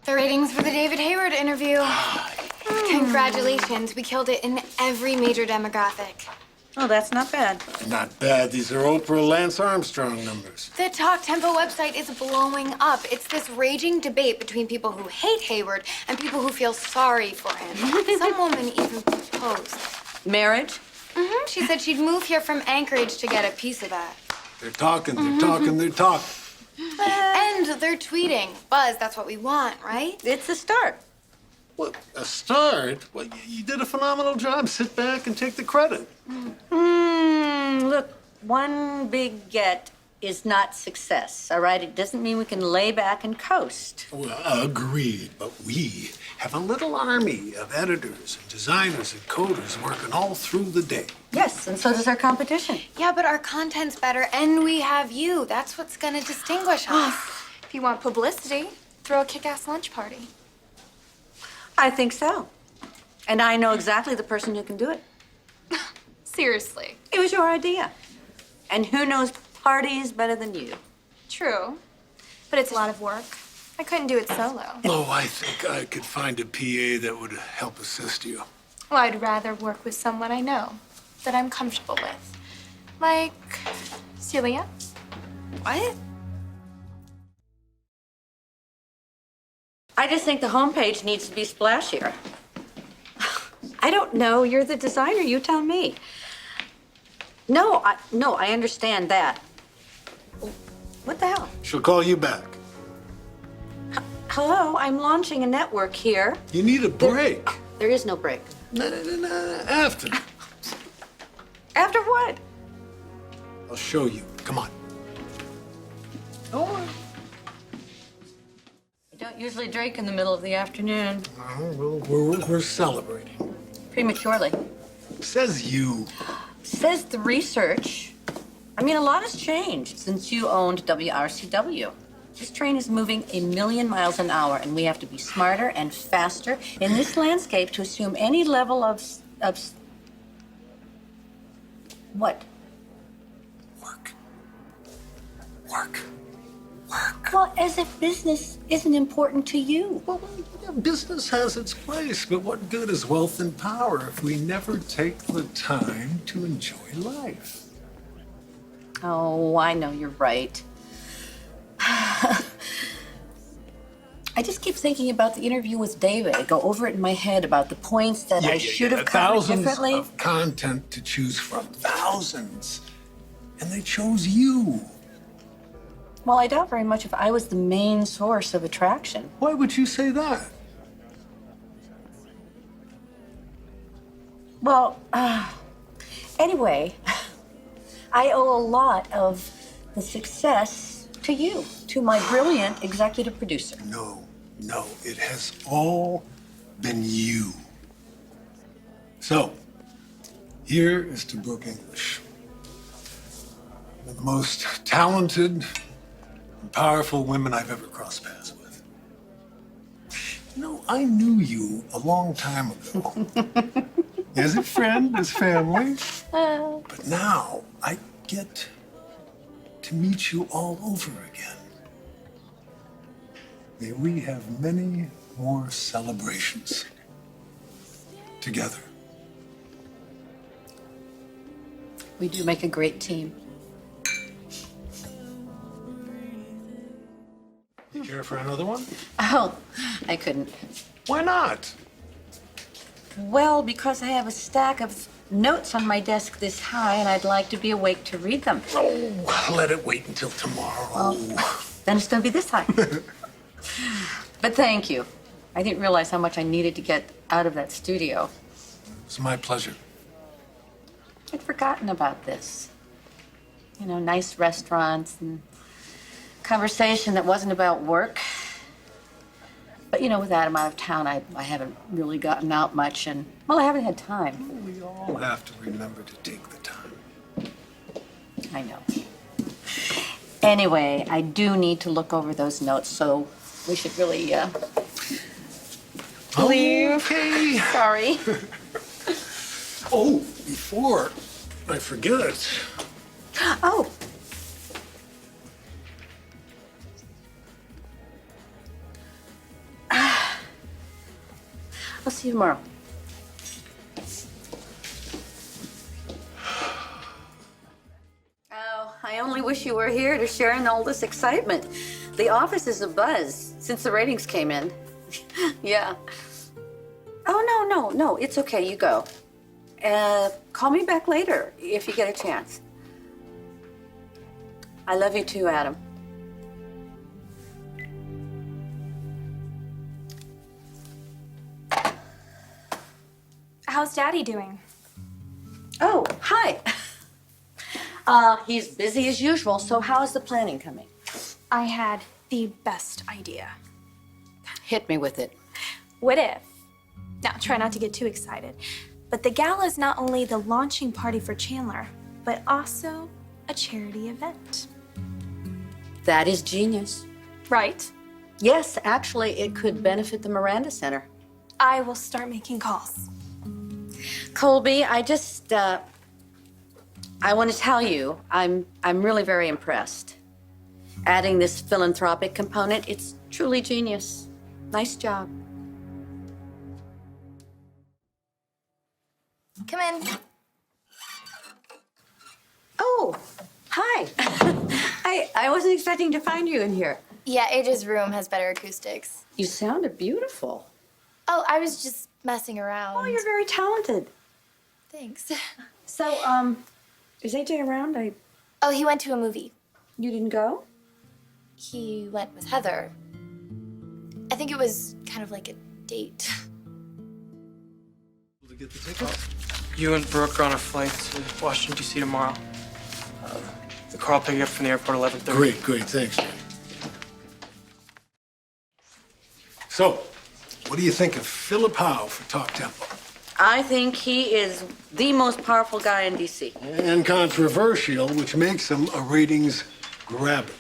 The ratings for the David Hayward interview. Congratulations, we killed it in every major demographic. Oh, that's not bad. Not bad. These are Oprah Lance Armstrong numbers. The Talk Tempo website is blowing up. It's this raging debate between people who hate Hayward and people who feel sorry for him. Some woman even proposed. Marriage? She said she'd move here from Anchorage to get a piece of that. They're talking, they're talking, they're talking. And they're tweeting. Buzz, that's what we want, right? It's a start. What, a start? Well, you did a phenomenal job. Sit back and take the credit. Look, one big get is not success, all right? It doesn't mean we can lay back and coast. Well, agreed, but we have a little army of editors and designers and coders working all through the day. Yes, and so does our competition. Yeah, but our content's better, and we have you. That's what's gonna distinguish us. If you want publicity, throw a kick-ass lunch party. I think so. And I know exactly the person who can do it. Seriously. It was your idea. And who knows parties better than you? True. But it's a lot of work. I couldn't do it solo. Oh, I think I could find a PA that would help assist you. Well, I'd rather work with someone I know, that I'm comfortable with. Like Celia. What? I just think the homepage needs to be splashier. I don't know. You're the designer. You tell me. No, I understand that. What the hell? She'll call you back. Hello, I'm launching a network here. You need a break. There is no break. No, after. After what? I'll show you. Come on. I don't usually drink in the middle of the afternoon. We're celebrating. Prematurely. Says you. Says the research. I mean, a lot has changed since you owned WRCW. This train is moving 1,000,000 miles an hour, and we have to be smarter and faster in this landscape to assume any level of what? Work. Well, as if business isn't important to you. Well, business has its place, but what good is wealth and power if we never take the time to enjoy life? Oh, I know you're right. I just keep thinking about the interview with David. I go over it in my head about the points that I should have covered differently. Thousands of content to choose from. Thousands. And they chose you. Well, I doubt very much if I was the main source of attraction. Why would you say that? Well, anyway, I owe a lot of the success to you, to my brilliant executive producer. No, it has all been you. So, here is to Brooke English. One of the most talented and powerful women I've ever crossed paths with. You know, I knew you a long time ago. As a friend, as family. But now I get to meet you all over again. May we have many more celebrations together. We do make a great team. You care for another one? Oh, I couldn't. Why not? Well, because I have a stack of notes on my desk this high, and I'd like to be awake to read them. Oh, let it wait until tomorrow. Then it's going to be this high. But thank you. I didn't realize how much I needed to get out of that studio. It's my pleasure. I'd forgotten about this. You know, nice restaurants and conversation that wasn't about work. But, you know, with Adam out of town, I haven't really gotten out much, and, well, I haven't had time. We all have to remember to take the time. I know. Anyway, I do need to look over those notes, so we should really, leave. Okay. Sorry. Oh, before I forget. Oh. I'll see you tomorrow. Oh, I only wish you were here to share in all this excitement. The office is abuzz since the ratings came in. Yeah. Oh, no, it's okay, you go. Call me back later if you get a chance. I love you too, Adam. How's Daddy doing? Oh, hi. He's busy as usual, so how is the planning coming? I had the best idea. Hit me with it. What if? Now, try not to get too excited. But the gala is not only the launching party for Chandler, but also a charity event. That is genius. Right? Yes, actually, it could benefit the Miranda Center. I will start making calls. Colby, I want to tell you, I'm really very impressed. Adding this philanthropic component, it's truly genius. Nice job. Come in. Oh, hi. I wasn't expecting to find you in here. Yeah, AJ's room has better acoustics. You sounded beautiful. Oh, I was just messing around. Oh, you're very talented. Thanks. So, is AJ around? Oh, he went to a movie. You didn't go? He went with Heather. I think it was kind of like a date. To get the tickets? You and Brooke are on a flight to Washington, D.C. tomorrow. The car will pick you up from the airport at 11:30. Great, thanks, Jay. So, what do you think of Philip Howe for Talk Tempo? I think he is the most powerful guy in D.C. And controversial, which makes him a ratings grabber.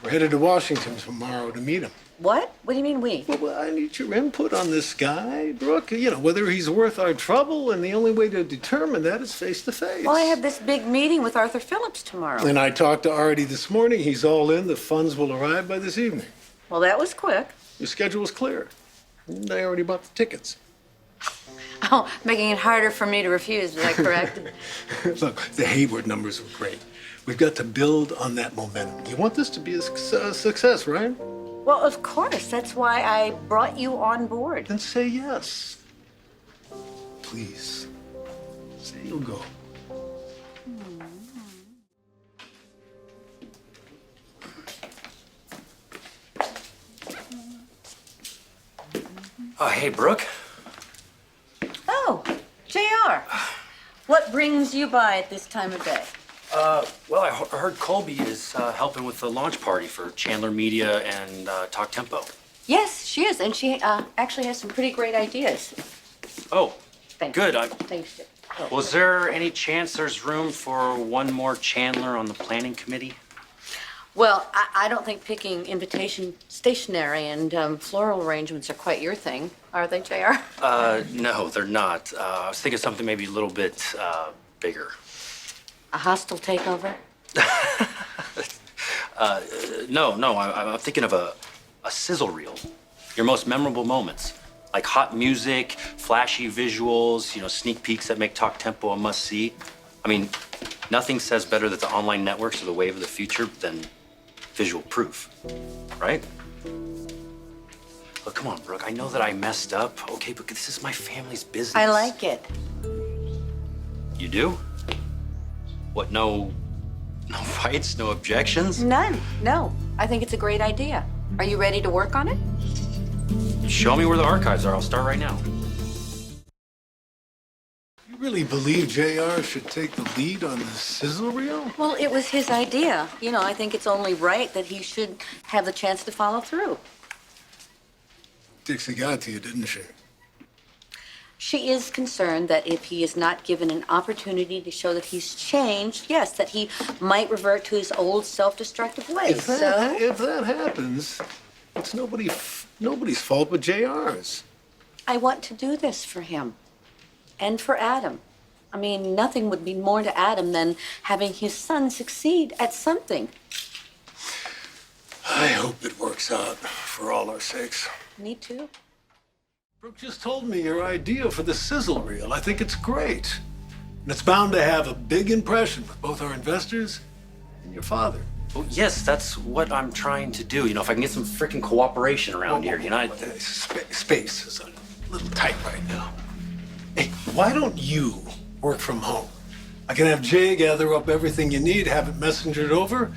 We're headed to Washington tomorrow to meet him. What? What do you mean we? Well, I need your input on this guy, Brooke. You know, whether he's worth our trouble, and the only way to determine that is face to face. Well, I have this big meeting with Arthur Phillips tomorrow. And I talked to Artie this morning. He's all in. The funds will arrive by this evening. Well, that was quick. Your schedule's clear. And I already bought the tickets. Oh, making it harder for me to refuse, is that correct? Look, the Hayward numbers were great. We've got to build on that momentum. You want this to be a success, right? Well, of course. That's why I brought you on board. Then say yes. Please. Say you'll go. Oh, hey, Brooke. Oh, JR. What brings you by at this time of day? Well, I heard Colby is helping with the launch party for Chandler Media and Talk Tempo. Yes, she is, and she actually has some pretty great ideas. Oh, Thanks. good. Thanks. Oh. Was there any chance there's room for one more Chandler on the planning committee? Well, I don't think picking invitation stationery and floral arrangements are quite your thing, are they, JR? No, they're not. I was thinking something maybe a little bit bigger. A hostile takeover? No, I'm thinking of a sizzle reel. Your most memorable moments. Like hot music, flashy visuals, sneak peeks that make Talk Tempo a must-see. I mean, nothing says better that the online networks are the wave of the future than visual proof, right? Look, come on, Brooke. I know that I messed up, okay, but this is my family's business. I like it. You do? What, no fights, no objections? None, no. I think it's a great idea. Are you ready to work on it? Show me where the archives are. I'll start right now. You really believe JR should take the lead on the sizzle reel? Well, it was his idea. I think it's only right that he should have the chance to follow through. Dixie got to you, didn't she? She is concerned that if he is not given an opportunity to show that he's changed, yes, that he might revert to his old self-destructive ways. If that happens, it's nobody's fault but JR's. I want to do this for him and for Adam. I mean, nothing would mean more to Adam than having his son succeed at something. I hope it works out for all our sakes. Me too. Brooke just told me your idea for the sizzle reel. I think it's great. And it's bound to have a big impression with both our investors and your father. Well, yes, that's what I'm trying to do. You know, if I can get some freaking cooperation around here, you know. Space is a little tight right now. Hey, why don't you work from home? I can have Jay gather up everything you need, have it messengered over,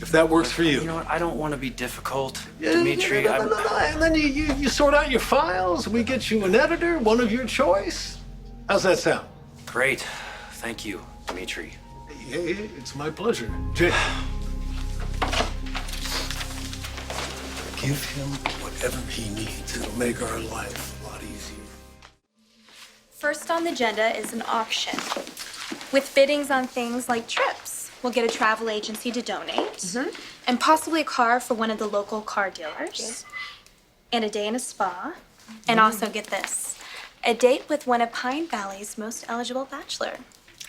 if that works for you. You know what? I don't want to be difficult, Yeah, Dimitri. no. And then you sort out your files. We get you an editor, one of your choice. How's that sound? Great. Thank you, Dimitri. Hey, it's my pleasure. Jay. Give him whatever he needs. It'll make our life a lot easier. First on the agenda is an auction with biddings on things like trips. We'll get a travel agency to donate, and possibly a car for one of the local car dealers, and a day in a spa, and also get this, a date with one of Pine Valley's most eligible bachelor.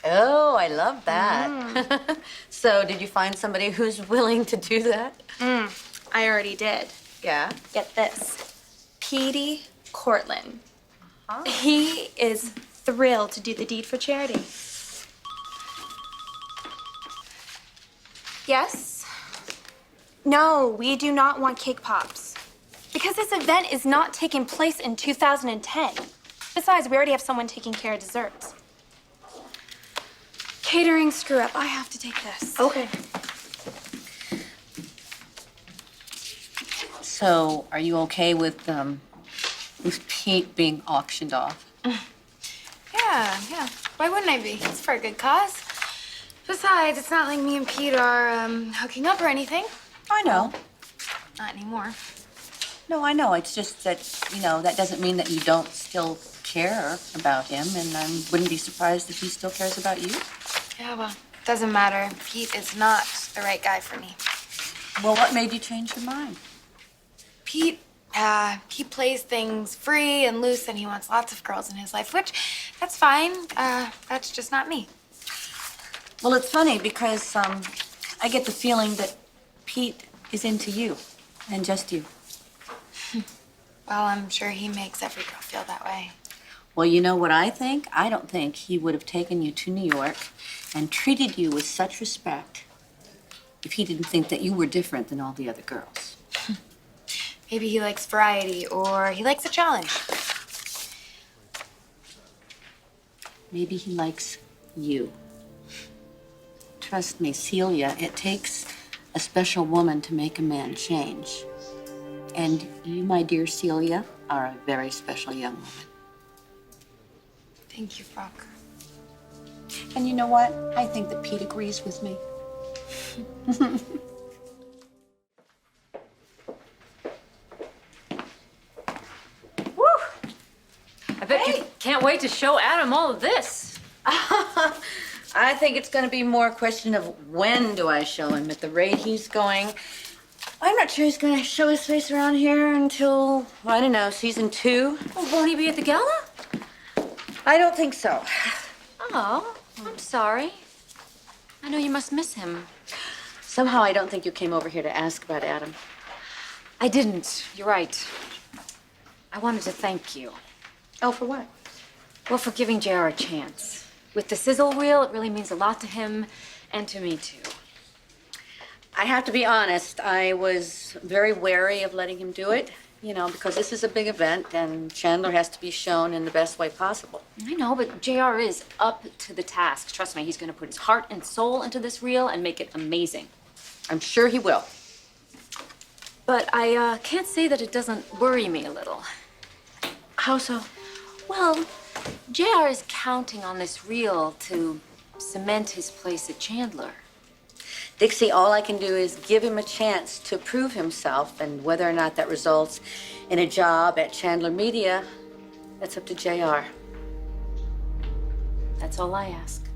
Oh, I love that. So, did you find somebody who's willing to do that? I already did. Yeah. Get this, Petey Cortland. He is thrilled to do the deed for charity. Yes? No, we do not want cake pops. Because this event is not taking place in 2010. Besides, we already have someone taking care of desserts. Catering screw up. I have to take this. Okay. So, are you okay with Pete being auctioned off? Yeah. Why wouldn't I be? It's for a good cause. Besides, it's not like me and Pete are hooking up or anything. I know. Not anymore. No, I know. It's just that, you know, that doesn't mean that you don't still care about him, and I wouldn't be surprised if he still cares about you. Yeah, well, doesn't matter. Pete is not the right guy for me. Well, what made you change your mind? Pete, he plays things free and loose, and he wants lots of girls in his life, which, that's fine. That's just not me. Well, it's funny because I get the feeling that Pete is into you, and just you. Well, I'm sure he makes every girl feel that way. Well, you know what I think? I don't think he would have taken you to New York and treated you with such respect if he didn't think that you were different than all the other girls. Maybe he likes variety, or he likes a challenge. Maybe he likes you. Trust me, Celia, it takes a special woman to make a man change. And you, my dear Celia, are a very special young woman. Thank you, Brooke. And you know what? I think that Pete agrees with me. I bet you can't wait to show Adam all of this. I think it's going to be more a question of when do I show him. At the rate he's going, I'm not sure he's going to show his face around here until, I don't know, season 2. Oh, won't he be at the gala? I don't think so. Oh, I'm sorry. I know you must miss him. Somehow I don't think you came over here to ask about Adam. I didn't. You're right. I wanted to thank you. Oh, for what? Well, for giving JR a chance. With the sizzle reel, it really means a lot to him and to me, too. I have to be honest, I was very wary of letting him do it, you know, because this is a big event and Chandler has to be shown in the best way possible. I know, but JR is up to the task. Trust me, he's going to put his heart and soul into this reel and make it amazing. I'm sure he will. But I can't say that it doesn't worry me a little. How so? Well, JR is counting on this reel to cement his place at Chandler. Dixie, all I can do is give him a chance to prove himself, and whether or not that results in a job at Chandler Media, that's up to JR. That's all I ask.